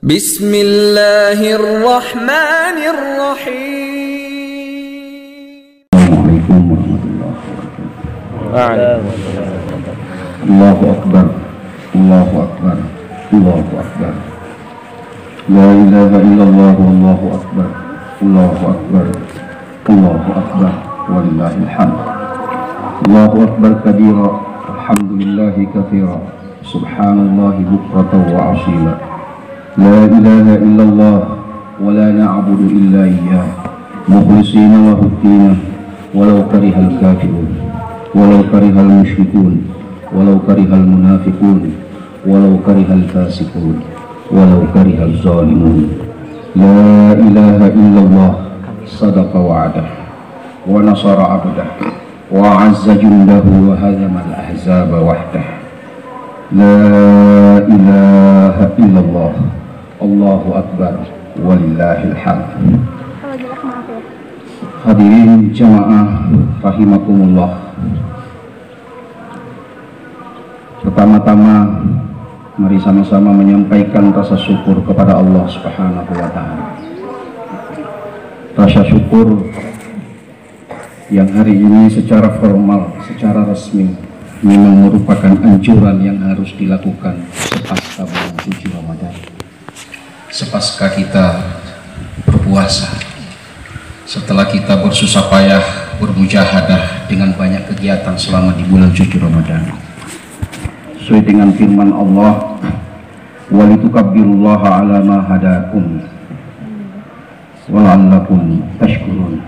Bismillahirrahmanirrahim. Assalamualaikum warahmatullahi wabarakatuh. Allahu Akbar, Allahu Akbar, Allahu Akbar. La ilaha illallah, Allahu Akbar, Allahu Akbar, Allahu Akbar, walillahil hamd. Allahu Akbar kabira, alhamdulillahi katsira, subhanallahi bukratan wa asila. La ilaha illallah, wa la na'budu illa iyyah, mukhlishina lahu-d-din, walau karihal kafirun, walau karihal musyrikun, walau karihal munafiqun, walau karihal fasiqun, walau karihal zalimun. La ilaha illallah, sadaqa wa'adah, wa nasara abdah, wa azza jundahu, wa hazamal ahzaba wahdah. La ilaha illallah, Allahu Akbar, walillahil hamd. Hadirin jamaah rahimakumullah. Pertama-tama mari sama-sama menyampaikan rasa syukur kepada Allah Subhanahu wa taala. Rasa syukur yang hari ini secara formal, secara resmi memang merupakan anjuran yang harus dilakukan sepasca bulan suci Ramadan. Sepasca kita berpuasa, setelah kita bersusah payah bermujahadah dengan banyak kegiatan selama di bulan suci Ramadan, sesuai dengan firman Allah, walitukabbirullaha ala ma hadakum wa la'allakum tashkurun.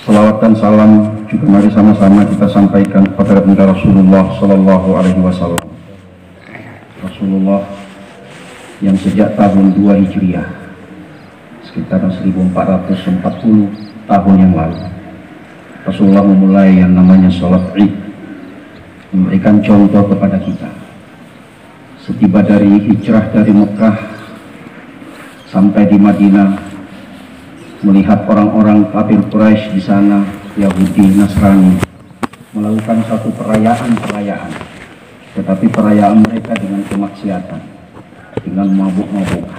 Salawat dan salam juga mari sama-sama kita sampaikan kepada Baginda Rasulullah Sallallahu Alaihi Wasallam. Rasulullah yang sejak tahun 2 Hijriah, sekitar 1440 tahun yang lalu, Rasulullah memulai yang namanya sholat Id, memberikan contoh kepada kita. Setiba dari hijrah dari Mekah sampai di Madinah, melihat orang-orang kafir Quraisy di sana, Yahudi, Nasrani, melakukan satu perayaan, tetapi perayaan mereka dengan kemaksiatan, dengan mabuk-mabukan.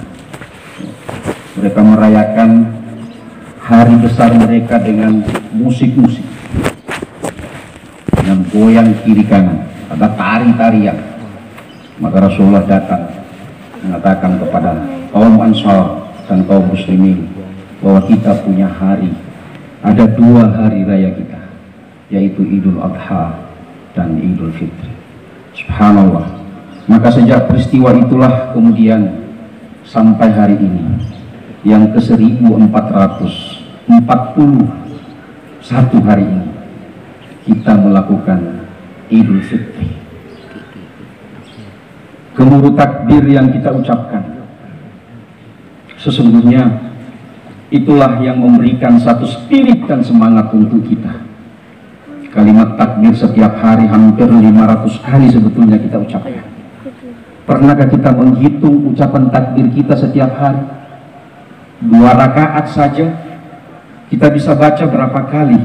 Mereka merayakan hari besar mereka dengan musik-musik, dengan goyang kiri kanan, ada tari-tarian. Maka Rasulullah datang mengatakan kepada kaum Ansar dan kaum Muslimin bahwa kita punya hari, ada 2 hari raya kita, yaitu Idul Adha dan Idul Fitri. Subhanallah. Maka sejak peristiwa itulah kemudian sampai hari ini yang ke 1441 hari ini kita melakukan Idul Fitri. Gemuruh takbir yang kita ucapkan sesungguhnya itulah yang memberikan satu spirit dan semangat untuk kita. Kalimat takbir setiap hari hampir 500 kali sebetulnya kita ucapkan. Pernahkah kita menghitung ucapan takbir kita setiap hari? 2 rakaat saja kita bisa baca berapa kali?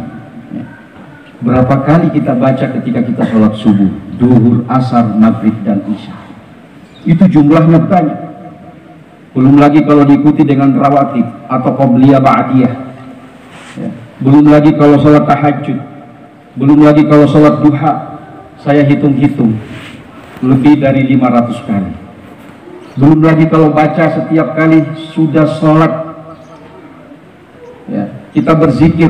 Berapa kali kita baca ketika kita sholat subuh, duhur, asar, maghrib, dan isya? Itu jumlahnya banyak. Belum lagi kalau diikuti dengan rawatib atau qobliyah ba'diyah, ya. Belum lagi kalau sholat tahajud, belum lagi kalau sholat duha. Saya hitung-hitung lebih dari 500 kali. Belum lagi kalau baca setiap kali sudah sholat, ya, kita berzikir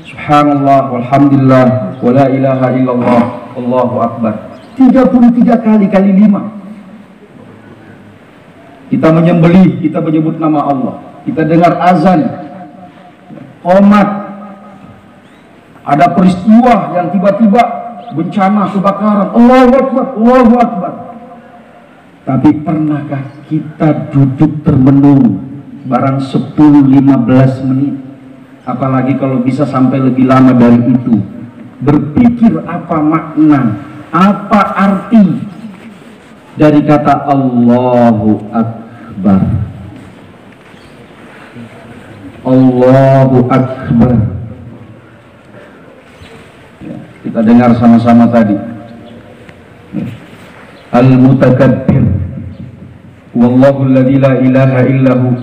subhanallah walhamdulillah wa la ilaha illallah Allahu Akbar 33 kali 5. Kita menyembelih, kita menyebut nama Allah, kita dengar azan, qomat, ada peristiwa yang tiba-tiba bencana, kebakaran, Allahu Akbar, Allahu Akbar. Tapi pernahkah kita duduk termenung barang 10-15 menit, apalagi kalau bisa sampai lebih lama dari itu, berpikir apa makna, apa arti dari kata Allahu Akbar? Allahu Akbar. Ya, kita dengar sama-sama tadi. Al-Mutakabbir Wallahu alladzi la ilaha illahu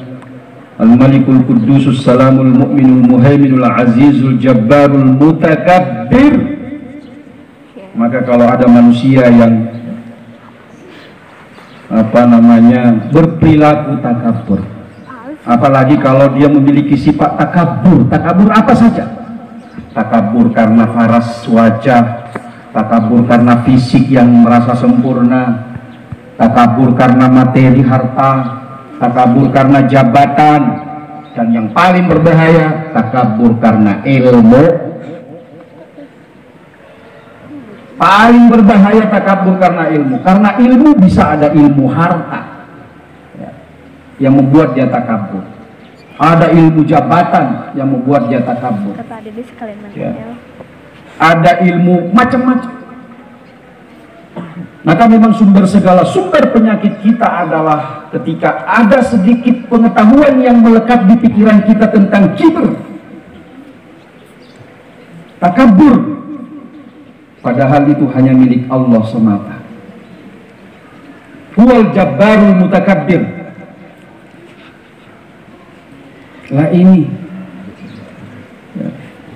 al-malikul qudusus salamul mu'minul muhaiminul azizul jabbarul mutakabbir. Maka kalau ada manusia yang berperilaku takabur, apalagi kalau dia memiliki sifat takabur. Takabur apa saja? Takabur karena paras wajah, takabur karena fisik yang merasa sempurna, takabur karena materi harta, takabur karena jabatan, dan yang paling berbahaya takabur karena ilmu. Paling berbahaya takabur karena ilmu. Karena ilmu bisa ada ilmu harta yang membuat dia takabur. Ada ilmu jabatan yang membuat dia takabur. Ada ilmu macam-macam. Maka memang segala sumber penyakit kita adalah ketika ada sedikit pengetahuan yang melekat di pikiran kita tentang kibr, takabur. Padahal itu hanya milik Allah semata. Huwal jabbarul mutakabbir. Lah ini ya.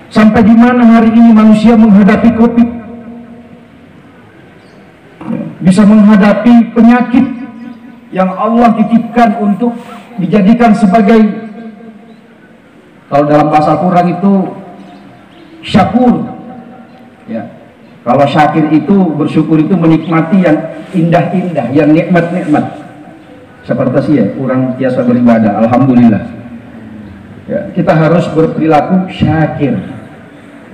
Sampai di mana hari ini manusia menghadapi COVID, ya. Bisa menghadapi penyakit yang Allah titipkan untuk dijadikan sebagai, kalau dalam bahasa Quran itu syakur, ya. Kalau syakir itu bersyukur itu menikmati yang indah-indah, yang nikmat-nikmat. Seperti sih ya, orang biasa beribadah, alhamdulillah. Ya, kita harus berperilaku syakir.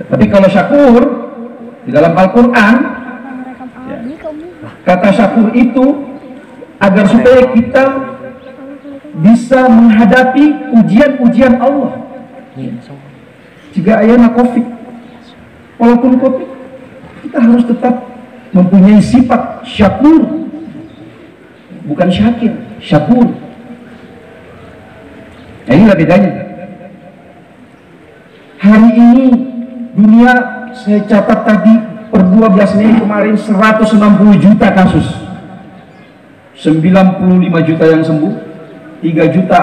Tapi kalau syakur di dalam Al-Quran, ya, kata syakur itu agar supaya kita bisa menghadapi ujian-ujian Allah. Jika ayana COVID, walaupun COVID, kita harus tetap mempunyai sifat syakur, bukan syakir, syakur. Nah, inilah bedanya. Hari ini dunia, saya catat tadi per 12 Mei kemarin 160 juta kasus, 95 juta yang sembuh, 3 juta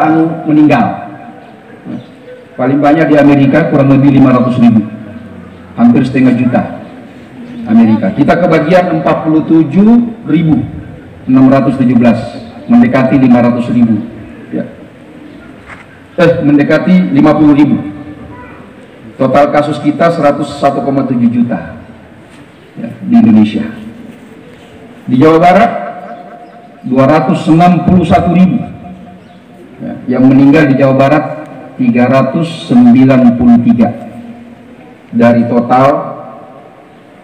meninggal. Paling banyak di Amerika, kurang lebih 500 ribu, hampir setengah juta. Amerika. Kita kebagian 47.617, mendekati 500.000, ya. Mendekati 50.000. Total kasus kita 101,7 juta, ya, di Indonesia. Di Jawa Barat 261.000, ya. Yang meninggal di Jawa Barat 393 dari total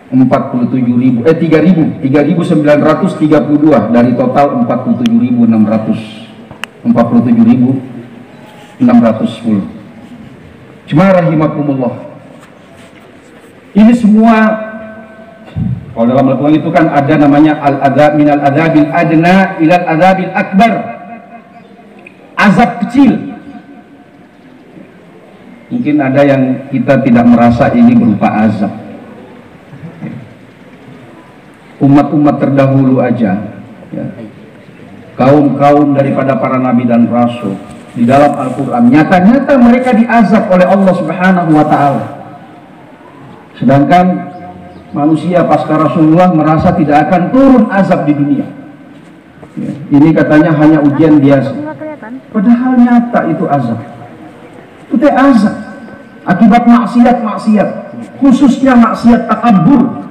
3.932 dari total 47.610. Cuma rahimakumullah, ini semua kalau dalam Al-Quran itu kan ada namanya al-adzab minal adzabil adna ilal adzabil akbar, azab kecil. Mungkin ada yang kita tidak merasa ini berupa azab. Umat-umat terdahulu aja, ya, kaum-kaum daripada para nabi dan rasul, di dalam Al-Quran nyata-nyata mereka diazab oleh Allah Subhanahu wa Ta'ala. Sedangkan manusia pasca Rasulullah merasa tidak akan turun azab di dunia, ya, ini katanya hanya ujian biasa. Padahal nyata itu azab. Itu azab akibat maksiat-maksiat, khususnya maksiat takabur.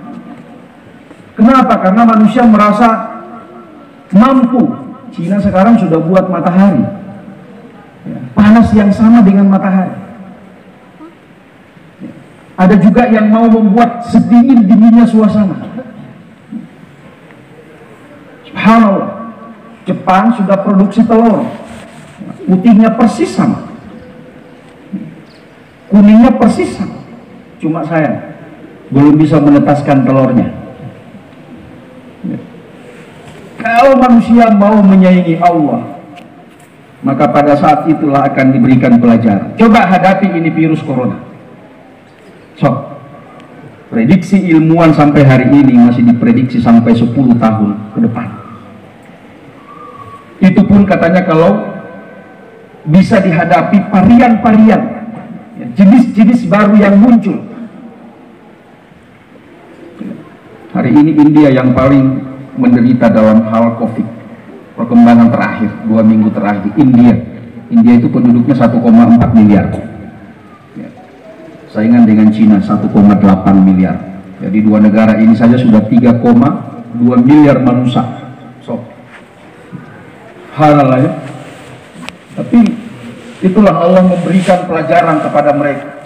Kenapa? Karena manusia merasa mampu. Cina sekarang sudah buat matahari, ya, panas yang sama dengan matahari. Ya. Ada juga yang mau membuat sedingin-dinginnya suasana. Subhanallah, Jepang sudah produksi telur, putihnya persis sama, kuningnya persis sama. Cuma saya belum bisa menetaskan telurnya. Kalau manusia mau menyayangi Allah, maka pada saat itulah akan diberikan pelajaran. Coba hadapi ini virus corona. So, prediksi ilmuwan sampai hari ini masih diprediksi sampai 10 tahun ke depan. Itu pun katanya kalau bisa dihadapi varian-varian, jenis-jenis baru yang muncul. Hari ini India yang paling menderita dalam hal COVID. Perkembangan terakhir 2 minggu terakhir, India itu penduduknya 1,4 miliar, saingan dengan Cina 1,8 miliar. Jadi dua negara ini saja sudah 3,2 miliar manusia. So, halal ya. Tapi itulah Allah memberikan pelajaran kepada mereka.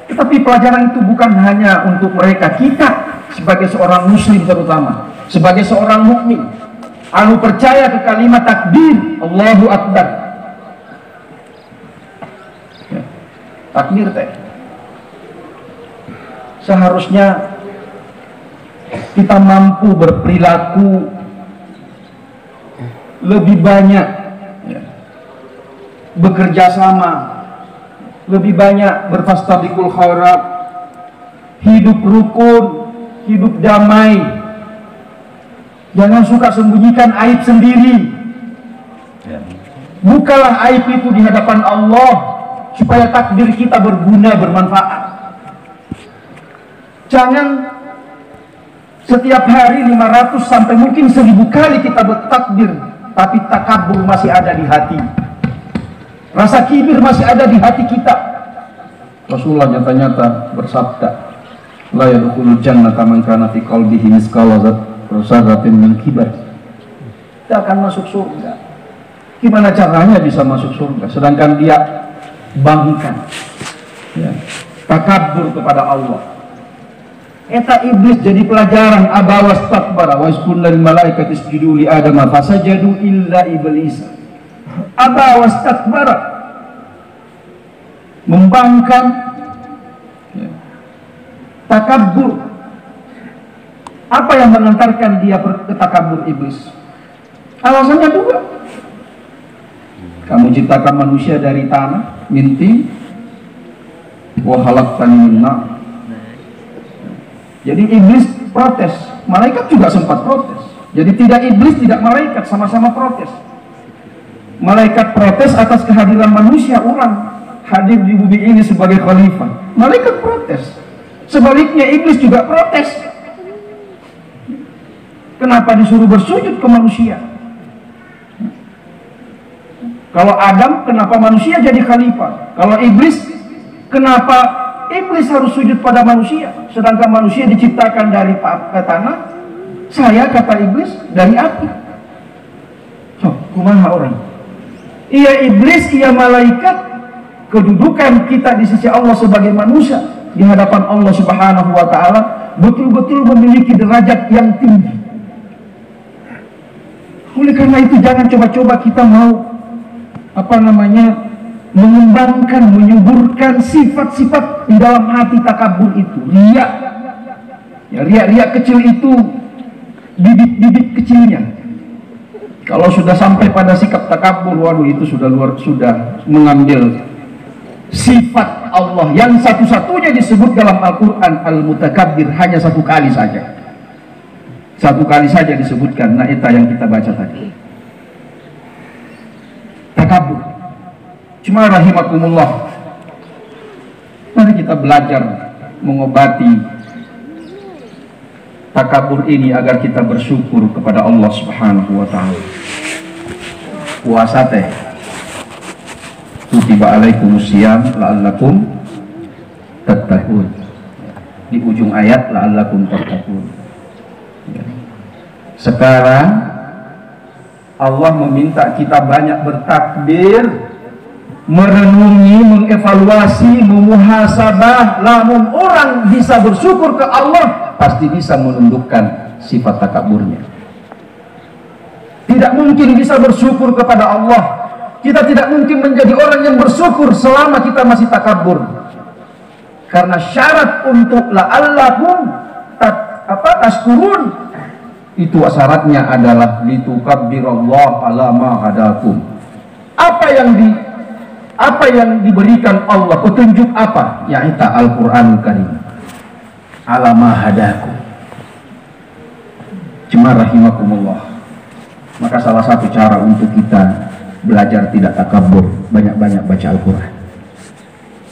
Tetapi pelajaran itu bukan hanya untuk mereka, kita sebagai seorang muslim terutama, sebagai seorang mukmin, anu percaya ke kalimat takbir, Allahu Akbar. Ya, takbir teh. Seharusnya kita mampu berperilaku lebih banyak, ya, bekerja sama, lebih banyak berfastabiqul khairat, hidup rukun, hidup damai. Jangan suka sembunyikan aib sendiri. Bukalah aib itu di hadapan Allah supaya takbir kita berguna, bermanfaat. Jangan setiap hari 500 sampai mungkin 1000 kali kita bertakbir, tapi takabur masih ada di hati. Rasa kibir masih ada di hati kita. Rasulullah nyata-nyata bersabda, la yadkhulul jannata man kana fi qalbihi mithqala dzarratin min kibar. Tidak akan masuk surga. Gimana caranya bisa masuk surga sedangkan dia bangkan, ya, takabur kepada Allah. Eta iblis jadi pelajaran. Aba wastakbara wa isqulna lil malaikati isjudu li adama fasajadu illa iblis. Aba wastakbara, membangkang, ya, takabur. Apa yang mengantarkan dia ke takabur iblis? Alasannya dua. Kamu ciptakan manusia dari tanah, minti, wa khalaqtani min nar. Jadi iblis protes, malaikat juga sempat protes. Jadi tidak iblis, tidak malaikat, sama-sama protes. Malaikat protes atas kehadiran manusia, orang hadir di bumi ini sebagai khalifah. Malaikat protes. Sebaliknya iblis juga protes. Kenapa disuruh bersujud ke manusia? Kalau Adam, kenapa manusia jadi khalifah? Kalau iblis, kenapa iblis harus sujud pada manusia, sedangkan manusia diciptakan dari tanah? Saya, kata iblis, dari api. So, kumaha orang? Ia iblis, ia malaikat, kedudukan kita di sisi Allah sebagai manusia di hadapan Allah Subhanahu wa taala betul-betul memiliki derajat yang tinggi. Oleh karena itu jangan coba-coba kita mau mengembangkan, menyuburkan sifat-sifat di dalam hati takabur itu. Riya, ya, riya kecil itu bibit-bibit kecilnya. Kalau sudah sampai pada sikap takabur, waduh itu sudah mengambil sifat Allah yang satu-satunya disebut dalam Al-Quran, Al-Mutakabbir, hanya satu kali saja. Satu kali saja disebutkan, nah itu yang kita baca tadi. Takabur. Cuma rahimakumullah, mari kita belajar mengobati takabur ini agar kita bersyukur kepada Allah Subhanahu wa taala. Puasa teh kutiba alaikumusiyam la'allakum tattaqun. Di ujung ayat la'allakum tattaqun. Sekarang Allah meminta kita banyak bertakbir, merenungi, mengevaluasi, memuhasabah. Namun orang bisa bersyukur ke Allah, pasti bisa menundukkan sifat takaburnya. Tidak mungkin bisa bersyukur kepada Allah. Kita tidak mungkin menjadi orang yang bersyukur selama kita masih takabur. Karena syarat untuk la'allakum tashkurun, itu syaratnya adalah litukabbirallah ala ma hadakum. Apa yang diberikan Allah, petunjuk apa? Yaitu Al-Qur'anul Karim. Ala ma hadakum. Cuma rahimakumullah, Maka salah satu cara untuk kita belajar tidak takabur, banyak-banyak baca Al-Quran.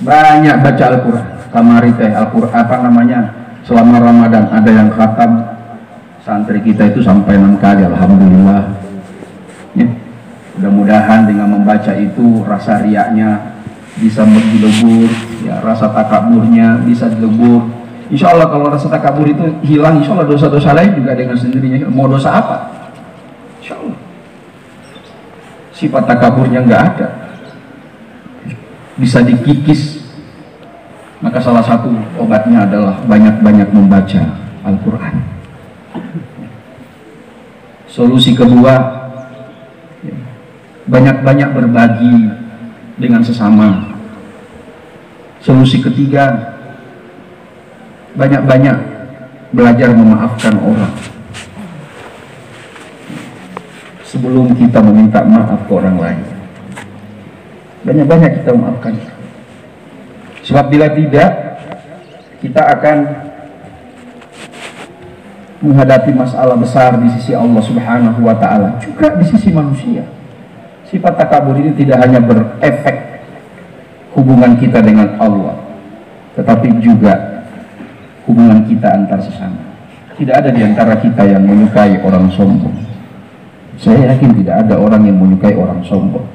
Banyak baca Al-Quran. Kamari teh Al-Quran apa namanya, selama Ramadan ada yang khatam. Santri kita itu sampai 6 kali, alhamdulillah ya. Mudah-mudahan dengan membaca itu rasa riaknya bisa dilebur ya, rasa takaburnya bisa dilebur. Insya Allah kalau rasa takabur itu hilang, insya Allah dosa-dosa lain juga dengan sendirinya. Mau dosa apa? Insya Allah sifat takaburnya nggak ada, bisa dikikis. Maka salah satu obatnya adalah banyak-banyak membaca Al-Quran. Solusi kedua, banyak-banyak berbagi dengan sesama. Solusi ketiga, banyak-banyak belajar memaafkan orang sebelum kita meminta maaf ke orang lain. Banyak-banyak kita memaafkan. Sebab bila tidak, kita akan menghadapi masalah besar di sisi Allah Subhanahu wa Ta'ala, juga di sisi manusia. Sifat takabur ini tidak hanya berefek hubungan kita dengan Allah, tetapi juga hubungan kita antar sesama. Tidak ada di antara kita yang menyukai orang sombong. Saya yakin tidak ada orang yang menyukai orang sombong.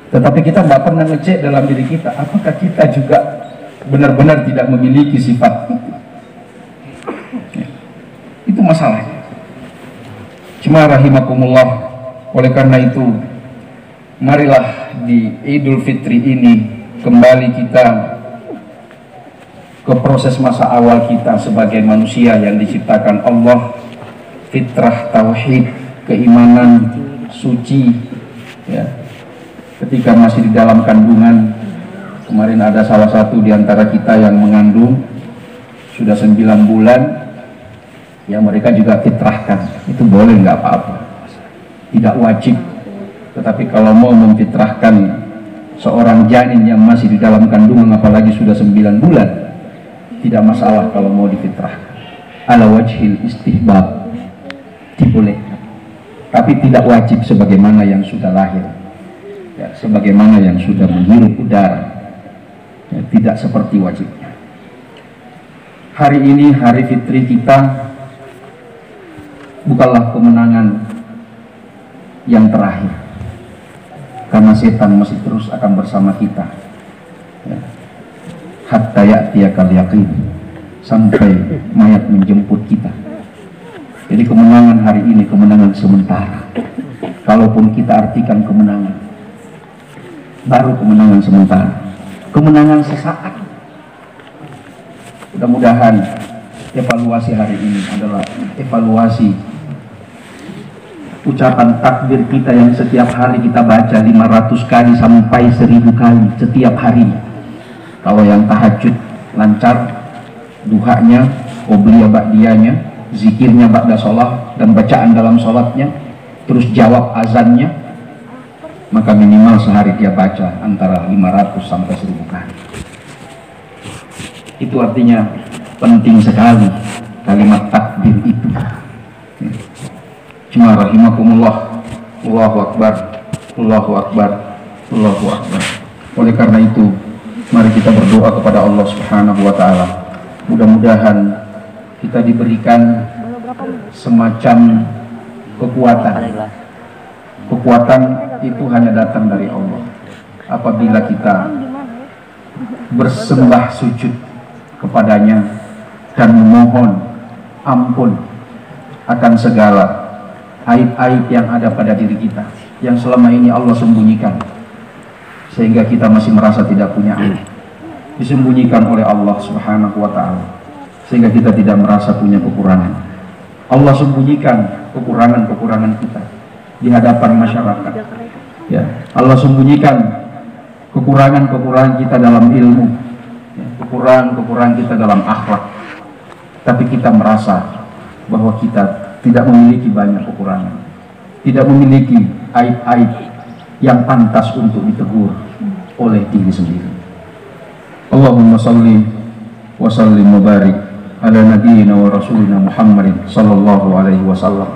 Tetapi kita tidak pernah ngecek dalam diri kita, apakah kita juga benar-benar tidak memiliki sifat itu. Itu masalahnya. Cuma rahimakumullah, oleh karena itu marilah di Idul Fitri ini kembali kita ke proses masa awal kita sebagai manusia yang diciptakan Allah, fitrah tauhid, keimanan suci ya. Ketika masih di dalam kandungan, kemarin ada salah satu di antara kita yang mengandung sudah 9 bulan. Ya mereka juga fitrahkan, itu boleh, nggak apa-apa, tidak wajib. Tetapi kalau mau memfitrahkan seorang janin yang masih di dalam kandungan, apalagi sudah 9 bulan, tidak masalah kalau mau difitrahkan. Ala wajhil istihbab, dibolehkan. Tapi tidak wajib sebagaimana yang sudah lahir, ya, sebagaimana yang sudah menghirup udara, ya, tidak seperti wajibnya. Hari ini hari fitri kita bukanlah kemenangan yang terakhir, karena setan masih terus akan bersama kita ya. Hatta ya'tiyakal yaqin, sampai mayat menjemput kita. Jadi kemenangan hari ini kemenangan sementara. Kalaupun kita artikan kemenangan, baru kemenangan sementara, kemenangan sesaat. Mudah-mudahan evaluasi hari ini adalah evaluasi ucapan takbir kita yang setiap hari kita baca 500 kali sampai 1000 kali setiap hari. Kalau yang tahajud lancar, duhanya, qobliyah ba'diyahnya, zikirnya ba'da sholat, dan bacaan dalam sholatnya, terus jawab azannya, maka minimal sehari dia baca antara 500 sampai 1000 kali. Itu artinya penting sekali kalimat takbir itu. Cuma rahimakumullah, Allahu Akbar, Allahu Akbar, Allahu Akbar. Oleh karena itu, mari kita berdoa kepada Allah Subhanahu wa Ta'ala. Mudah-mudahan kita diberikan semacam kekuatan. Kekuatan itu hanya datang dari Allah. Apabila kita bersembah sujud kepadanya dan memohon ampun akan segala aib-aib yang ada pada diri kita, yang selama ini Allah sembunyikan, sehingga kita masih merasa tidak punya aib, disembunyikan oleh Allah Subhanahu wa Ta'ala, sehingga kita tidak merasa punya kekurangan. Allah sembunyikan kekurangan-kekurangan kita di hadapan masyarakat ya. Allah sembunyikan kekurangan-kekurangan kita dalam ilmu ya, kekurangan-kekurangan kita dalam akhlak, tapi kita merasa bahwa kita tidak memiliki banyak kekurangan, tidak memiliki aib-aib yang pantas untuk ditegur oleh diri sendiri. Allahumma salli wa sallim wa barik ala nabiyyina wa rasulina Muhammadin sallallahu alaihi wasallam.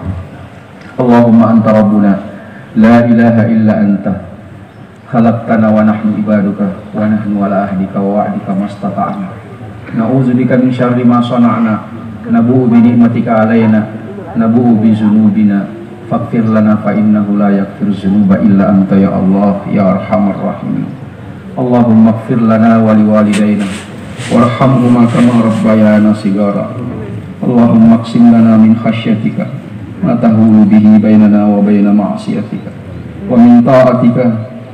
Allahumma anta rabbuna la ilaha illa anta khalaqtana wa nahnu ibaduka wa nahnu ala ahdika wa wa'dika mastata'na na'udzubika min syarri ma sana'na nabu'u bi ni'matika alaina nabu'u bi dzunubina faghfir lana fa innahu la yaghfiru dzunuba illa anta ya Allah ya arhamar rahimin. Allahumma ighfir lana wa liwalidayna warhamhuma kama rabbayana shigara. Allahumma aqsim lana min khasyatika ma tahulu bihi bainana wa baina ma'siyatika wa min ta'atika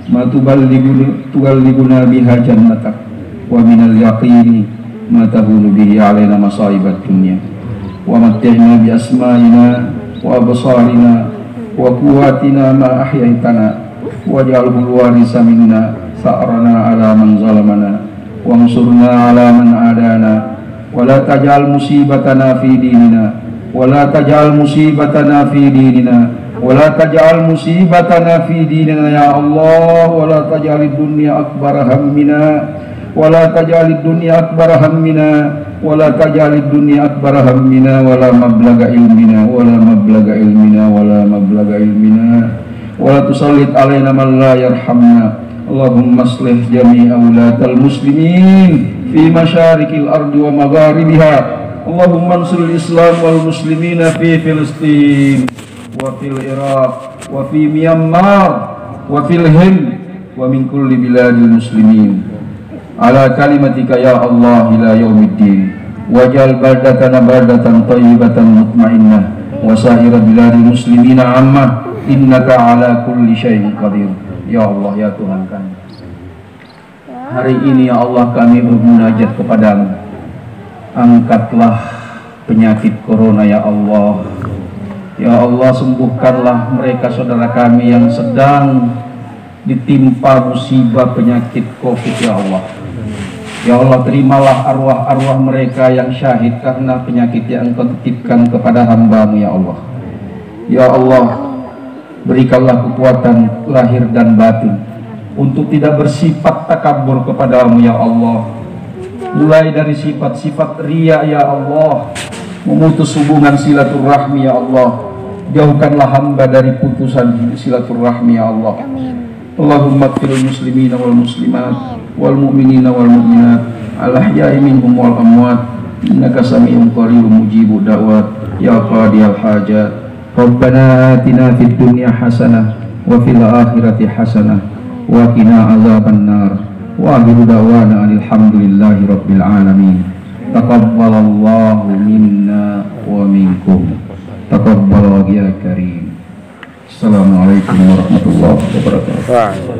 ma tuballighuna biha jannatak wa minal yaqini ma tahulu bihi alaina masaibat dunya wa matti'na bi asma'ina wa absarina wa quwwatina ma ahyaitana waj'alhu warisa minna sa'rana ala man zalamana wansurna ala man adana wa la taj'al musibatana fi dinina wa la taj'al musibatana fi dinina wala taj'al musibatana fi dinina ya Allah wala taj'alid dunya akbar hammina wala taj'alid dunya akbar hammina wala taj'alid dunya akbar hammina wala mablaga ilmina wala mablaga ilmina wala mablaga ilmina wala tusallit alaina man la yarhamna. Allahumma aslih jami'a ulatal muslimin fi masyarikil ardi wa magharibiha. Allahumma ansuril islam wal muslimina fi Filistin wa fil Iraq wa fi Myanmar wa fil Hind wa min kulli biladil muslimin ala kalimatika ya Allah ila yaumiddin waj'al baldatana baldatan thayyibatan mutmainnah wa sa'ira biladil muslimina amma innaka ala kulli syai'in qadir. Ya Allah ya Tuhan kami, hari ini ya Allah kami bermunajat kepadamu, angkatlah penyakit corona ya Allah. Ya Allah, sembuhkanlah mereka saudara kami yang sedang ditimpa musibah penyakit COVID ya Allah. Ya Allah, terimalah arwah-arwah mereka yang syahid karena penyakit yang Engkau titipkan kepada hamba-Mu ya Allah. Ya Allah, berikanlah kekuatan lahir dan batin untuk tidak bersifat takabur kepadamu ya Allah. Mulai dari sifat-sifat riya ya Allah, memutus hubungan silaturahmi ya Allah. Jauhkanlah hamba dari putusan silaturahmi ya Allah. Allahumma ighfiril muslimina wal muslimat wal mu'minina wal mu'minat al ahya'i minhum wal amwat innaka sami'un qaribun mujibud da'wat ya qadiyal hajat. Rabbana atina fid dunya hasanah wa fil akhirati hasanah wa qina azabannar wa akhiru da'wana alhamdulillahi rabbil alamin. Taqabbalallahu minna wa minkum. Taqabbal ya karim. Assalamualaikum warahmatullahi wabarakatuh.